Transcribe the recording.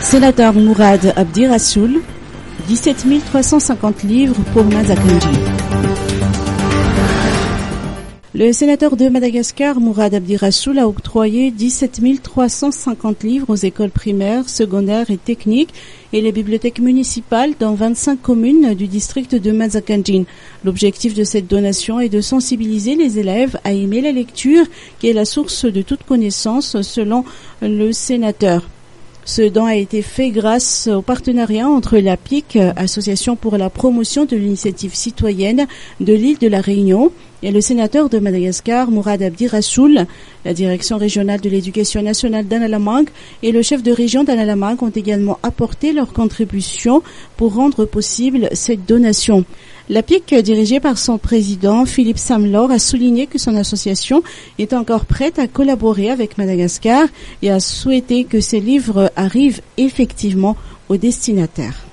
Sénateur Mourad Abdi Rassoul, 17 350 livres pour Mazakandji. Le sénateur de Madagascar, Mourad Abdi Rassoul, a octroyé 17 350 livres aux écoles primaires, secondaires et techniques et les bibliothèques municipales dans 25 communes du district de Mazakandji. L'objectif de cette donation est de sensibiliser les élèves à aimer la lecture, qui est la source de toute connaissance, selon le sénateur. Ce don a été fait grâce au partenariat entre la PIC, Association pour la promotion de l'initiative citoyenne de l'île de la Réunion, et le sénateur de Madagascar, Mourad Abdi Rassoul. La direction régionale de l'éducation nationale d'Analamangue et le chef de région d'Analamangue ont également apporté leur contribution pour rendre possible cette donation. La PIC, dirigée par son président, Philippe Samlor, a souligné que son association est encore prête à collaborer avec Madagascar et a souhaité que ces livres arrivent effectivement aux destinataires.